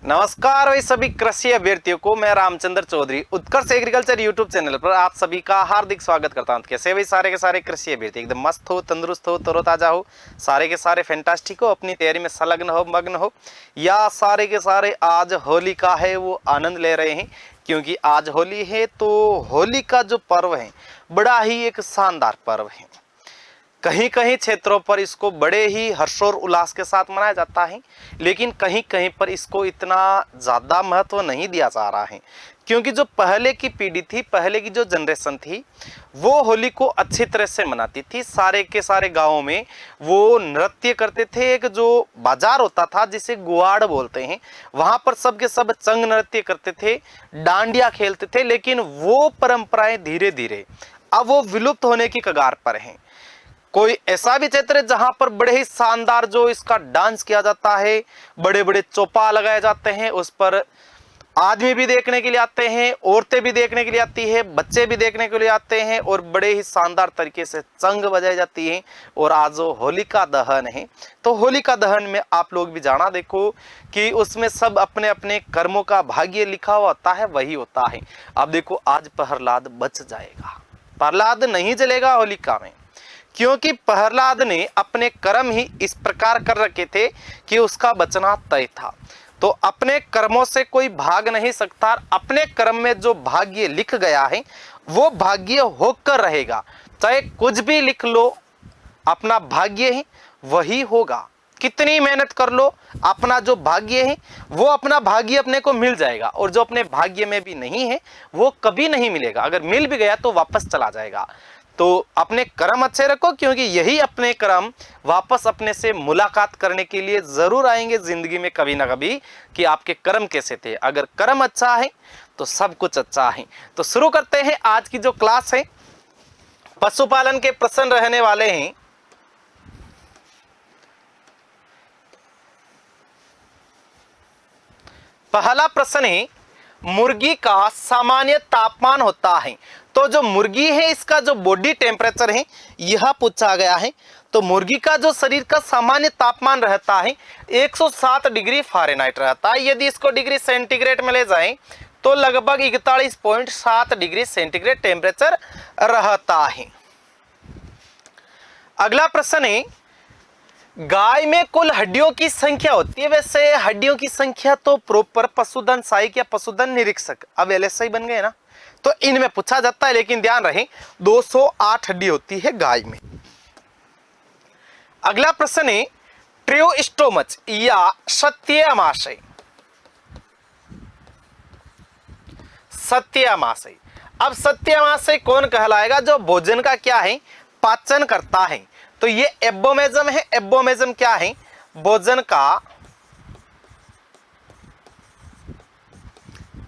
नमस्कार भाई सभी कृषि अभ्यर्थियों को। मैं रामचंद्र चौधरी उत्कर्ष एग्रीकल्चर यूट्यूब चैनल पर आप सभी का हार्दिक स्वागत करता हूं। कैसे भाई सारे के सारे कृषि अभ्यर्थी एकदम मस्त हो, तंदुरुस्त हो, तरोताजा हो, सारे के सारे फैंटास्टिक हो, अपनी तैयारी में संलग्न हो, मग्न हो, या सारे के सारे आज होली का है वो आनंद ले रहे हैं। क्योंकि आज होली है तो होली का जो पर्व है बड़ा ही एक शानदार पर्व है। कहीं कहीं क्षेत्रों पर इसको बड़े ही हर्षोर उल्लास के साथ मनाया जाता है, लेकिन कहीं कहीं पर इसको इतना ज़्यादा महत्व नहीं दिया जा रहा है। क्योंकि जो पहले की पीढ़ी थी, पहले की जो जनरेशन थी, वो होली को अच्छी तरह से मनाती थी। सारे के सारे गाँवों में वो नृत्य करते थे। एक जो बाजार होता था जिसे गुआड़ बोलते हैं, वहाँ पर सब के सब चंग नृत्य करते थे, डांडिया खेलते थे। लेकिन वो परंपराएं धीरे धीरे अब वो विलुप्त होने की कगार पर हैं। कोई ऐसा भी क्षेत्र है जहां पर बड़े ही शानदार जो इसका डांस किया जाता है, बड़े बड़े चौपा लगाए जाते हैं, उस पर आदमी भी देखने के लिए आते हैं, औरतें भी देखने के लिए आती है, बच्चे भी देखने के लिए आते हैं, और बड़े ही शानदार तरीके से चंग बजाई जाती है। और आज जो होलिका दहन है, तो होलिका दहन में आप लोग भी जाना देखो कि उसमें सब अपने अपने कर्मों का भाग्य लिखा हुआ होता है, वही होता है। अब देखो आज प्रहलाद बच जाएगा, प्रहलाद नहीं जलेगा होलिका में, क्योंकि प्रहलाद ने अपने कर्म ही इस प्रकार कर रखे थे कि उसका बचना तय था। तो अपने कर्मों से कोई भाग नहीं सकता। अपने कर्म में जो भाग्य लिख गया है वो भाग्य होकर रहेगा। चाहे कुछ भी लिख लो, अपना भाग्य ही वही होगा। कितनी मेहनत कर लो, अपना जो भाग्य है वो अपना भाग्य अपने को मिल जाएगा। और जो अपने भाग्य में भी नहीं है वो कभी नहीं मिलेगा। अगर मिल भी गया तो वापस चला जाएगा। तो अपने कर्म अच्छे रखो, क्योंकि यही अपने कर्म वापस अपने से मुलाकात करने के लिए जरूर आएंगे जिंदगी में कभी ना कभी, कि आपके कर्म कैसे थे। अगर कर्म अच्छा है तो सब कुछ अच्छा है। तो शुरू करते हैं आज की जो क्लास है। पशुपालन के प्रश्न रहने वाले हैं। पहला प्रश्न है, मुर्गी का सामान्य तापमान होता है। तो जो मुर्गी है इसका जो बॉडी टेम्परेचर है यह पूछा गया है। तो मुर्गी का जो शरीर का सामान्य तापमान रहता है 107 डिग्री फ़ारेनहाइट रहता है। यदि इसको डिग्री सेंटीग्रेड में ले जाएं तो लगभग 41.7 डिग्री सेंटीग्रेड टेम्परेचर रहता है। अगला प्रश्न है, गाय में कुल हड्डियों की संख्या होती है। वैसे हड्डियों की संख्या तो प्रॉपर पशुधन सहायक या पशुधन निरीक्षक, अब एलएसआई बन गए ना, तो इनमें पूछा जाता है। लेकिन ध्यान रहे 208 हड्डी होती है गाय में। अगला प्रश्न है, ट्रियोस्टोमच या सत्यमाशय। सत्यमाशय, अब सत्यमाशय कौन कहलाएगा? जो भोजन का क्या है, पाचन करता है। तो ये एब्बोमेजम है। एब्बोमेजम क्या है? भोजन का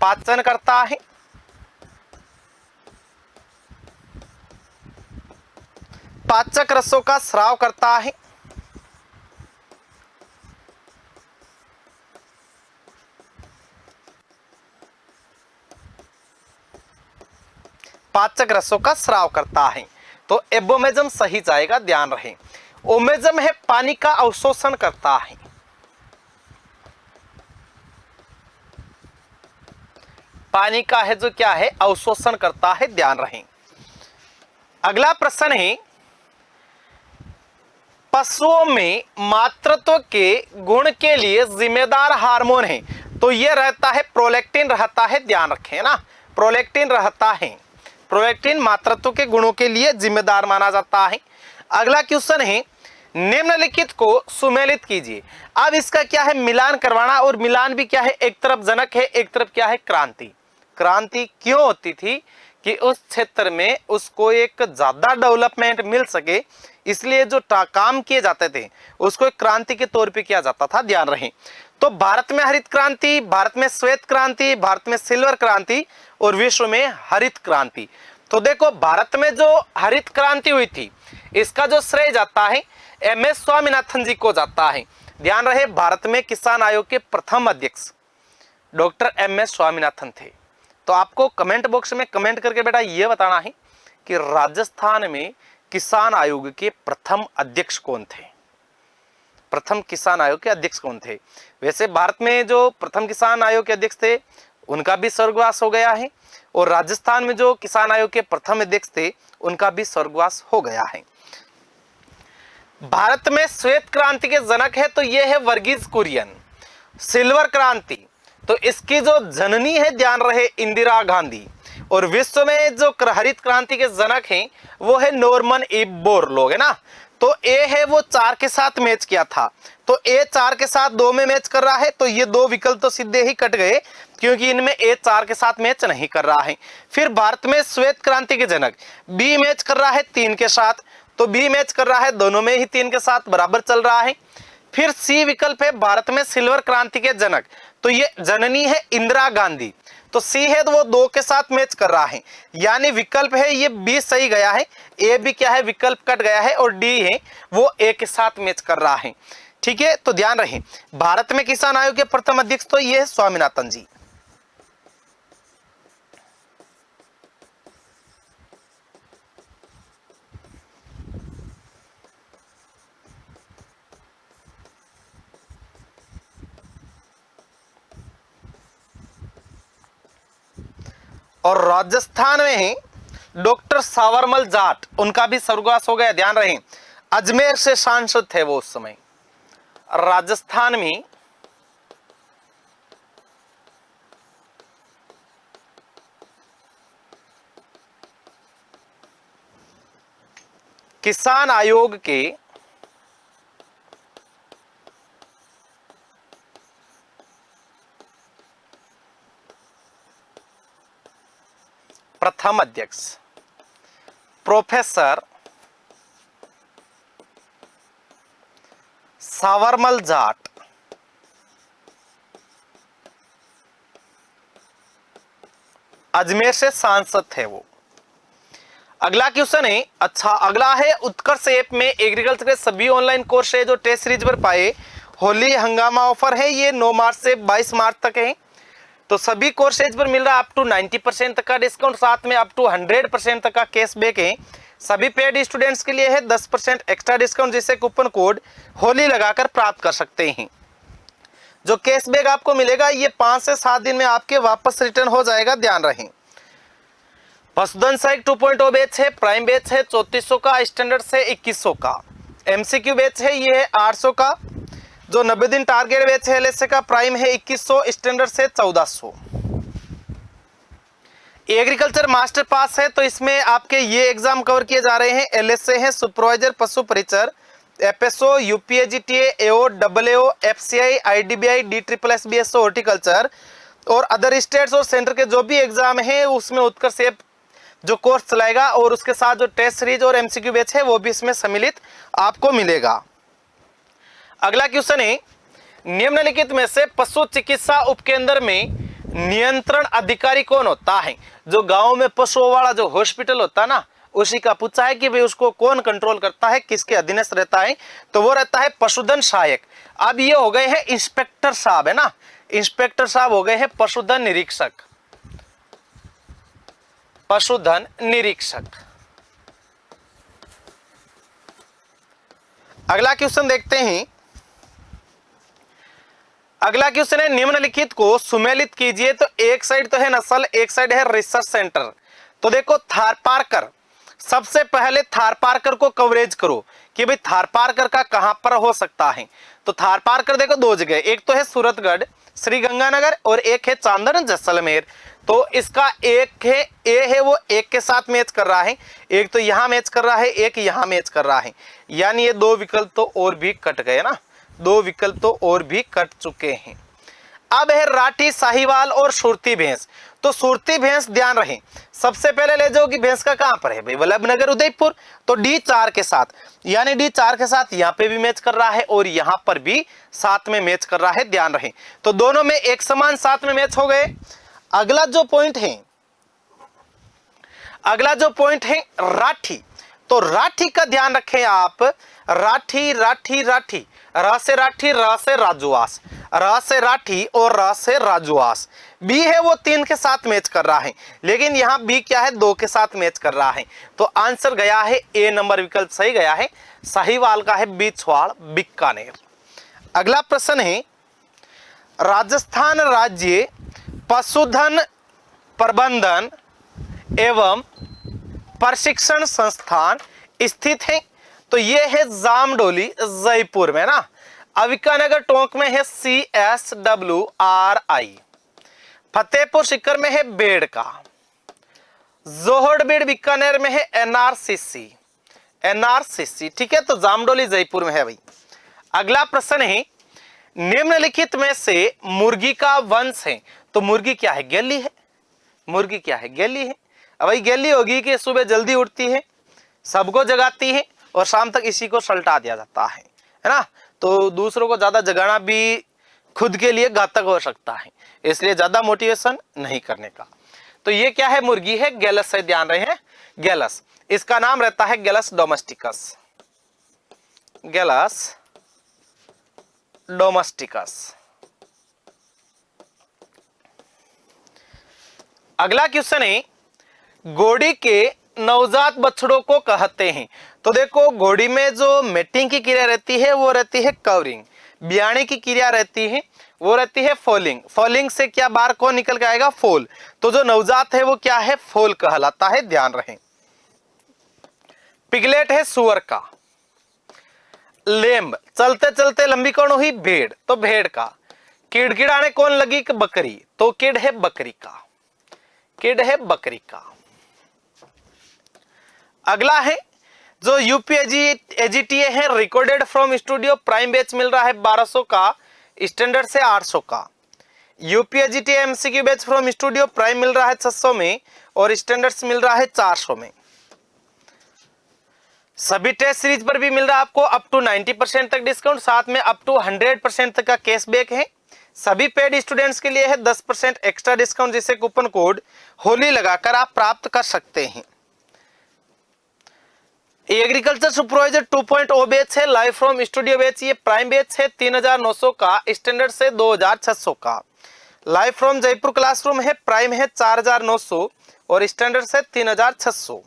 पाचन करता है। पाचक रसों का स्राव करता है। पाचक रसों का स्राव करता है। तो एब्बोमेजम सही जाएगा, ध्यान रहे। ओमेजम है, पानी का अवशोषण करता है। पानी का है जो क्या है, अवशोषण करता है, ध्यान रहे। अगला प्रश्न है, पशुओं में मातृत्व के गुण के लिए जिम्मेदार हार्मोन है। तो यह रहता है प्रोलैक्टिन रहता है, ध्यान रखें ना, प्रोलैक्टिन रहता है। प्रोलैक्टिन मातृत्व के गुणों के लिए जिम्मेदार माना जाता है। अगला क्वेश्चन है, निम्नलिखित को सुमेलित कीजिए। अब इसका क्या है, मिलान करवाना। और मिलान भी क्या है, एक तरफ जनक है, एक तरफ क्या है, क्रांति। क्रांति क्यों होती थी? कि उस क्षेत्र में उसको एक ज्यादा डेवलपमेंट मिल सके, इसलिए जो काम किए जाते थे उसको एक क्रांति के तौर पे किया जाता था, ध्यान रहे। तो भारत में हरित क्रांति, भारत में श्वेत क्रांति, भारत में सिल्वर क्रांति, और विश्व में हरित क्रांति। तो देखो भारत में जो हरित क्रांति हुई थी इसका जो श्रेय जाता है एमएस स्वामीनाथन जी को जाता है। ध्यान रहे, भारत में किसान आयोग के प्रथम अध्यक्ष डॉक्टर एमएस स्वामीनाथन थे। तो आपको कमेंट बॉक्स में कमेंट करके बेटा ये बताना है कि राजस्थान में किसान आयोग के प्रथम अध्यक्ष कौन थे। प्रथम किसान आयोग के अध्यक्ष कौन थे? वैसे भारत में जो प्रथम किसान आयोग के अध्यक्ष थे उनका भी स्वर्गवास हो गया है, और राजस्थान में जो किसान आयोग के प्रथम अध्यक्ष थे उनका भी स्वर्गवास हो गया है। भारत में श्वेत क्रांति के जनक है तो ये है वर्गीज कुरियन। सिल्वर क्रांति तो इसकी जो जननी है ध्यान रहे इंदिरा गांधी, और विश्व में जो हरित क्रांति के जनक हैं वो है नॉर्मन इब बोरलॉग, है ना। तो ए है वो 4 के साथ मैच किया था, तो ए 4 के साथ 2 में मैच कर रहा है, तो ये 2 विकल्प तो सीधे ही कट गए क्योंकि इनमें ए 4 के साथ मैच नहीं कर रहा है। फिर भारत में श्वेत क्रांति के जनक बी मैच कर रहा है 3 के साथ, तो बी मैच कर रहा है, दोनों में ही 3 के साथ बराबर चल रहा है। फिर सी विकल्प है भारत में सिल्वर क्रांति के जनक, तो ये जननी है इंदिरा गांधी, तो सी है तो वो 2 के साथ मैच कर रहा है, यानी विकल्प है ये बी सही गया है। ए भी क्या है, विकल्प कट गया है, और डी है वो ए के साथ मैच कर रहा है। ठीक है, तो ध्यान रहे भारत में किसान आयोग के प्रथम अध्यक्ष तो ये है स्वामीनाथन जी। और राजस्थान में है डॉक्टर सावरमल जाट, उनका भी स्वर्गवास हो गया। ध्यान रहे अजमेर से सांसद थे वो उस समय। राजस्थान में किसान आयोग के प्रथम अध्यक्ष प्रोफेसर सावरमल जाट अजमेर से सांसद थे वो। अगला क्वेश्चन है, अच्छा अगला है उत्कर्ष ऐप में एग्रीकल्चर के सभी ऑनलाइन कोर्स है जो टेस्ट सीरीज पर पाए होली हंगामा ऑफर है, ये 9 मार्च से 22 मार्च तक है। तो सभी कोर्सेज पर मिल रहा है अप टू 90% तक का डिस्काउंट, साथ में अप टू 100% तक का कैशबैक है। सभी पेड स्टूडेंट्स के लिए है 10% एक्स्ट्रा डिस्काउंट, जिसे कूपन कोड होली लगाकर प्राप्त कर सकते हैं। जो कैशबैक आपको मिलेगा ये 5 से 7 दिन में आपके वापस रिटर्न हो जाएगा, ध्यान रखें। पशुधन सहायक 2.0 बैच है, प्राइम बैच है 3400 का, स्टैंडर्ड से 2100 का, एमसीक्यू बैच है ये है 800 का, जो 90 दिन टारगेट बैच है एलएसए का प्राइम है 2100, स्टैंडर्ड से 1400। एग्रीकल्चर मास्टर पास है तो इसमें आपके ये एग्जाम कवर किए जा रहे हैं। एलएसए है सुपरवाइजर पशु परिचर, FSO, UPAGTA, AO, double AO, FCI, IDBI, DSSS, BSO horticulture, और अदर स्टेट्स और सेंटर के जो भी एग्जाम है उसमें उत्कर्ष ऐप जो कोर्स चलाएगा, और उसके साथ जो टेस्ट सीरीज और एमसीक्यू बैच है वो भी इसमें सम्मिलित आपको मिलेगा। अगला क्वेश्चन है, निम्नलिखित में से पशु चिकित्सा उपकेंद्र में नियंत्रण अधिकारी कौन होता है? जो गांव में पशुओं वाला जो हॉस्पिटल होता है ना, उसी का पूछा है कि भाई उसको कौन कंट्रोल करता है, किसके अधीनस्थ रहता है? तो वो रहता है पशुधन सहायक। अब ये हो गए हैं इंस्पेक्टर साहब, है ना, इंस्पेक्टर साहब हो गए हैं पशुधन निरीक्षक, पशुधन निरीक्षक। अगला क्वेश्चन देखते हैं। अगला क्वेश्चन है, निम्नलिखित को सुमेलित कीजिए। तो एक साइड तो है नस्ल, एक साइड है रिसर्च सेंटर। तो देखो थारपारकर, सबसे पहले थारपारकर को कवरेज करो कि भाई थारपारकर का कहां पर हो सकता है। तो थारपारकर देखो 2 जगह, एक तो है सूरतगढ़ श्रीगंगानगर, और एक है चांदन जैसलमेर। तो इसका एक है ए है वो 1 के साथ मैच कर रहा है, एक तो यहां मैच कर रहा है, एक यहां मैच कर रहा है, यानी ये 2 विकल्प तो और भी कट गए ना, 2 विकल्प तो और भी कट चुके हैं। अब है राठी, साहिवाल और सुरती भैंस। तो सुरती भैंस ध्यान रहे सबसे पहले ले जाओ कि भैंस का कहां पर है भाई, वल्लभनगर उदयपुर। तो D4 के साथ, यानी D4 के साथ यहां पे भी मैच कर रहा है और यहां पर भी साथ में मैच कर रहा है, ध्यान रहे। तो दोनों में एक समान साथ में मैच हो गए। अगला जो पॉइंट है, अगला जो पॉइंट है राठी। तो राठी का ध्यान रखें आप, राठी राठी राठी, रा से राठी, रा से राजुआस, रा से राठी और रा से राजुआस। बी है वो 3 के साथ मैच कर रहा है, लेकिन यहां बी क्या है 2 के साथ मैच कर रहा है। तो आंसर गया है ए नंबर, विकल्प सही गया है, साहिवाल का है बिछवाड़ बीकानेर। अगला प्रश्न है, राजस्थान राज्य पशुधन प्रबंधन एवं प्रशिक्षण संस्थान स्थित है। तो ये है जामडोली जयपुर में ना। अविकानगर टोंक में है CSWRI। फतेहपुर सीकर में है बेड़का। जोहड़बीड़ बीकानेर में है NRCC। ठीक है, तो जामडोली जयपुर में है भाई। अगला प्रश्न है, निम्नलिखित में से मुर्गी का वंश है। तो मुर्गी क्या है? गैली है। मुर्गी क्या है? गैली है। अब भाई गैली होगी कि सुबह जल्दी उठती है, सबको जगाती है और शाम तक इसी को सल्टा दिया जाता है ना। तो दूसरों को ज्यादा जगाना भी खुद के लिए घातक हो सकता है, इसलिए ज्यादा मोटिवेशन नहीं करने का। तो ये क्या है? मुर्गी है, गैलस से, ध्यान रहे हैं, गैलस। इसका नाम रहता है गैलस डोमेस्टिकस। गैलस डोमेस्टिकस। अगला क्वेश्चन है, घोड़ी के नवजात बछड़ों को कहते हैं। तो देखो, घोड़ी में जो मेटिंग की क्रिया रहती है वो रहती है कवरिंग, ब्याने की क्रिया रहती है वो रहती है फोलिंग। फोलिंग से क्या बार कौन निकल के आएगा? फोल। तो जो नवजात है वो क्या है? फोल कहलाता है, ध्यान रखें। पिगलेट है सुअर का। लेम्ब, चलते चलते लंबी कौन हुई? भेड़, तो भेड़ का। किड़किड़ाने कौन लगी? बकरी, तो किड है बकरी का। किड है बकरी का। अगला है, जो UPSC है recorded from studio prime batch मिल रहा है 1200 का, स्टैंडर्ड से 800 का। UPSC MCQ batch from studio prime मिल रहा है 600 में और स्टैंडर्ड्स मिल रहा है 400 में। सभी टेस्ट सीरीज पर भी मिल रहा है आपको अप टू 90% तक डिस्काउंट, साथ में अप टू 100% तक का कैशबैक है। सभी पेड स्टूडेंट्स के लिए है 10% एक्स्ट्रा डिस्काउंट, जिसे कूपन कोड होली लगाकर आप प्राप्त कर सकते हैं। एग्रीकल्चर सुपरवाइजर 2.0 बैच है, लाइव फ्रॉम स्टूडियो बैच, ये प्राइम बैच है 3900 का, स्टैंडर्ड से 2600 का। लाइव फ्रॉम जयपुर क्लासरूम है, प्राइम है 4900 और स्टैंडर्ड से 3600।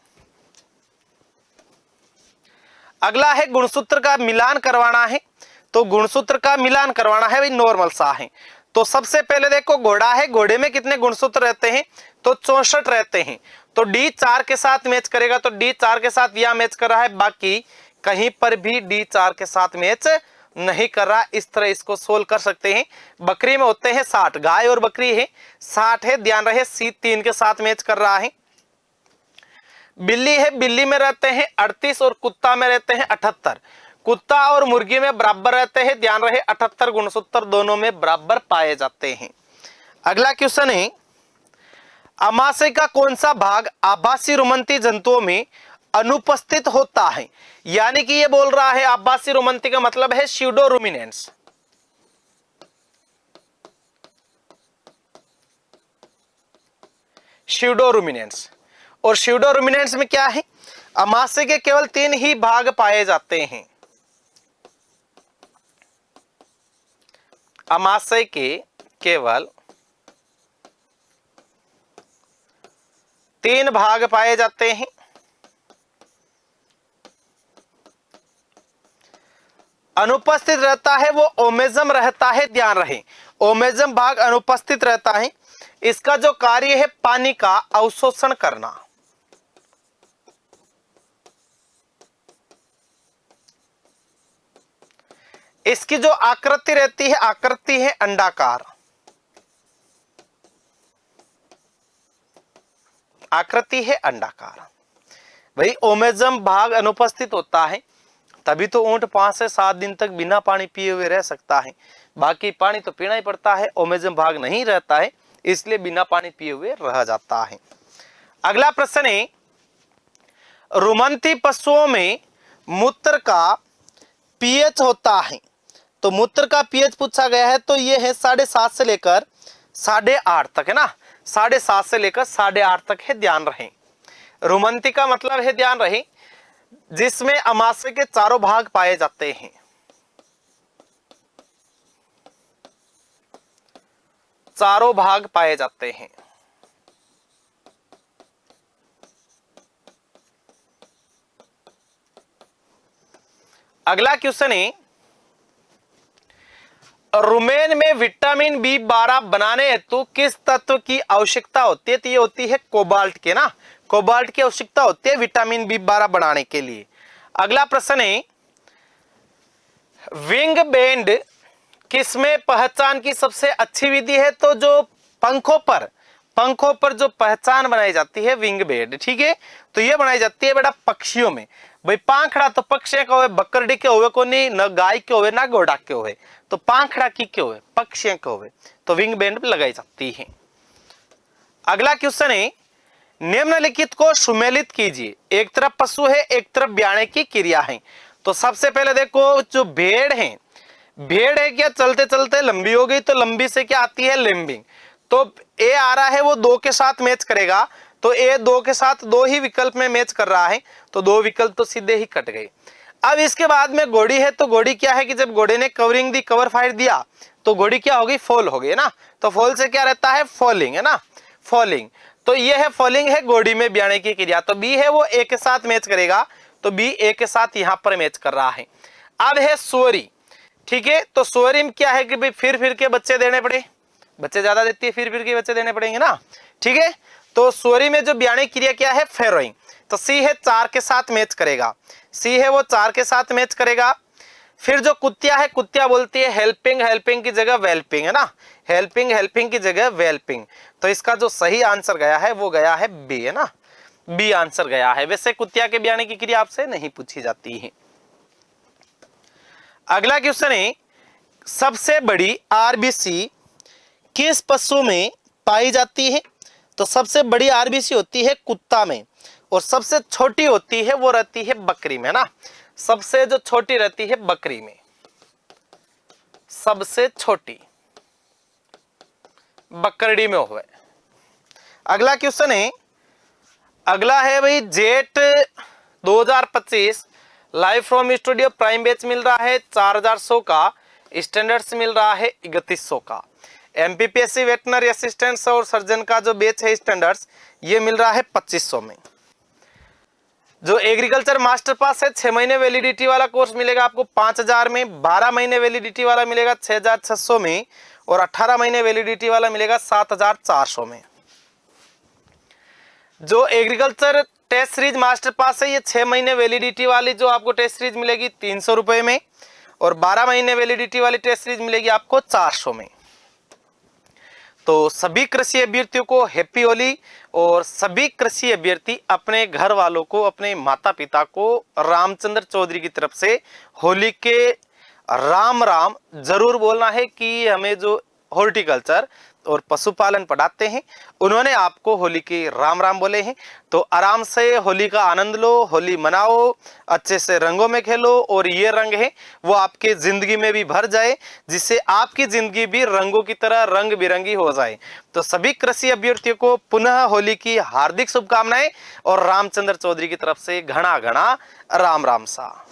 अगला है, गुणसूत्र का मिलान करवाना है। तो गुणसूत्र का मिलान करवाना है भाई, नॉर्मल सा है। तो सबसे पहले देखो, घोड़ा है, घोड़े में कितने गुणसूत्र रहते हैं? तो 64 रहते हैं। तो D 4 के साथ मैच करेगा, तो D 4 के साथ यह मैच कर रहा है, बाकी कहीं पर भी D 4 के साथ मैच नहीं कर रहा। इस तरह इसको सोल्व कर सकते हैं। बकरी में होते हैं 60, गाय और बकरी है 60 है, ध्यान रहे। C 3 के साथ मैच कर रहा है। बिल्ली है, बिल्ली में रहते हैं 38 और कुत्ता में रहते हैं 78। कुत्ता और मुर्गी में बराबर रहते हैं, ध्यान रहे 78 गुणसूत्र दोनों में बराबर पाए जाते हैं। अगला क्वेश्चन है, अमाशय का कौन सा भाग आभासी रुमंती जंतुओं में अनुपस्थित होता है? यानी कि ये बोल रहा है आभासी रुमंती का मतलब है स्यूडो रुमिनेंस। स्यूडो रुमिनेंस, और स्यूडो रुमिनेंस में क्या है? अमाशय के केवल 3 ही भाग पाए जाते हैं। अमाशय के केवल 3 भाग पाए जाते हैं। अनुपस्थित रहता है वो ओमेजम रहता है, ध्यान रहे ओमेजम भाग अनुपस्थित रहता है। इसका जो कार्य है पानी का अवशोषण करना। इसकी जो आकृति रहती है, आकृति है अंडाकार। आकृति है अंडाकार। भाई ओमेजम भाग अनुपस्थित होता है, तभी तो ऊंट 5 से 7 दिन तक बिना पानी पिए हुए रह सकता है। बाकी पानी तो पीना ही पड़ता है, ओमेजम भाग नहीं रहता है, इसलिए बिना पानी पिए हुए रह जाता है। अगला प्रश्न है, रुमंती पशुओं में मूत्र का पीएच होता है। तो मूत्र का पीएच पूछा गया है, तो ये है 7.5 से लेकर 8.5 तक है ना। 7.5 से लेकर 8.5 तक है, ध्यान रहे। रुमंती का मतलब है, ध्यान रहे, जिसमें अमाशय के चारों भाग पाए जाते हैं। चारों भाग पाए जाते हैं। अगला क्वेश्चन है, रुमेन में विटामिन B12 बनाने हेतु किस तत्व की आवश्यकता होती है? तो ये होती है कोबाल्ट के ना, कोबाल्ट की आवश्यकता होती है विटामिन B12 बनाने के लिए। अगला प्रश्न है, विंग बैंड किसमें पहचान की सबसे अच्छी विधि है? तो जो पंखों पर जो पहचान बनाई जाती है विंग बैंड, ठीक है, तो ये बनाई जाती है बेटा पक्षियों में। भाई पांखड़ा तो पक्षी के हुए, बकरडी के हुए को नहीं, न गाय के हुए ना घोड़ा के हुए, तो पांखड़ा की के हुए, पक्षियों के हुए, तो विंग बैंड लगाई जाती है। अगला क्वेश्चन है, निम्नलिखित को सुमेलित कीजिए। एक तरफ पशु है, एक तरफ ब्याणे की क्रिया है। तो सबसे पहले देखो, जो भेड़ है क्या चलते चलते लंबी हो गई, तो लंबी से क्या आती है? लिम्बिंग। तो ए आ रहा है वो 2 के साथ मैच करेगा, तो ए 2 के साथ 2 ही विकल्प में मैच कर रहा है, तो 2 विकल्प तो सीधे ही कट गए। अब इसके बाद में घोड़ी है, तो घोड़ी क्या है कि जब घोड़े ने कवरिंग दी, कवर फायर दिया, तो घोड़ी क्या होगी? फॉल हो गई ना। तो फॉल से क्या रहता है? फॉलिंग, है ना, फॉलिंग। तो ये है फॉलिंग है घोड़ी में ब्याणे की क्रिया। तो बी है वो ए के साथ मैच करेगा, तो बी ए के साथ यहां पर मैच कर रहा है। अब है सोरी, ठीक है, तो सोरी में क्या है कि भाई फिर के बच्चे देने पड़े, बच्चे ज्यादा देती है, फिर के बच्चे देने पड़ेंगे ना, ठीक है। तो सोरी में जो ब्याणे क्रिया क्या है? फेरोइंग। तो सी है 4 के साथ मैच करेगा, सी है वो 4 के साथ मैच करेगा। फिर जो कुत्तिया है, कुत्तिया बोलती है हेल्पिंग, हेल्पिंग की जगह वेल्पिंग, है ना, हेल्पिंग, हेल्पिंग की जगह वेल्पिंग। तो इसका जो सही आंसर गया है वो गया है बी, है ना, बी आंसर गया है। वैसे कुत्तिया के ब्याणे की क्रिया आपसे नहीं पूछी जाती है। अगला क्वेश्चन है, सबसे बड़ी आरबीसी किस पशु में पाई जाती है? तो सबसे बड़ी आरबीसी होती है कुत्ता में, और सबसे छोटी होती है वो रहती है बकरी में, ना, सबसे जो छोटी रहती है बकरी में, सबसे छोटी बकरडी में हुए। अगला क्वेश्चन है, अगला है भाई JET 2025 live from studio prime batch मिल रहा है 4100 का, स्टैंडर्ड्स मिल रहा है 3100 का। एमपीपीएससी वेटनरी असिस्टेंट्स और सर्जन का जो बैच है स्टैंडर्ड्स, ये मिल रहा है 2500 में। जो एग्रीकल्चर मास्टर पास है 6 महीने वैलिडिटी वाला कोर्स मिलेगा आपको 5000 में, 12 महीने वैलिडिटी वाला मिलेगा 6600 में, और 18 महीने वैलिडिटी वाला मिलेगा 7400 में। जो agriculture test series master pass है, ये 6 महीने वैलिडिटी वाली जो आपको टेस्ट सीरीज मिलेगी 300 रुपए में, और 12 महीने वैलिडिटी वाली टेस्ट सीरीज मिलेगी आपको 400 में। तो सभी कृषि अभ्यर्थियों को हैप्पी होली, और सभी कृषि अभ्यर्थी अपने घर वालों को, अपने माता पिता को रामचंद्र चौधरी की तरफ से होली के राम राम जरूर बोलना है कि हमें जो हॉर्टिकल्चर और पशुपालन पढ़ाते हैं उन्होंने आपको होली के राम राम बोले हैं। तो आराम से होली का आनंद लो, होली मनाओ, अच्छे से रंगों में खेलो, और ये रंग है वो आपके जिंदगी में भी भर जाए, जिससे आपकी जिंदगी भी रंगों की तरह रंग बिरंगी हो जाए। तो सभी कृषि अभ्यर्थियों को पुनः होली की हार्दिक शुभकामनाएं, और रामचंद्र चौधरी की तरफ से घना घना राम राम सा।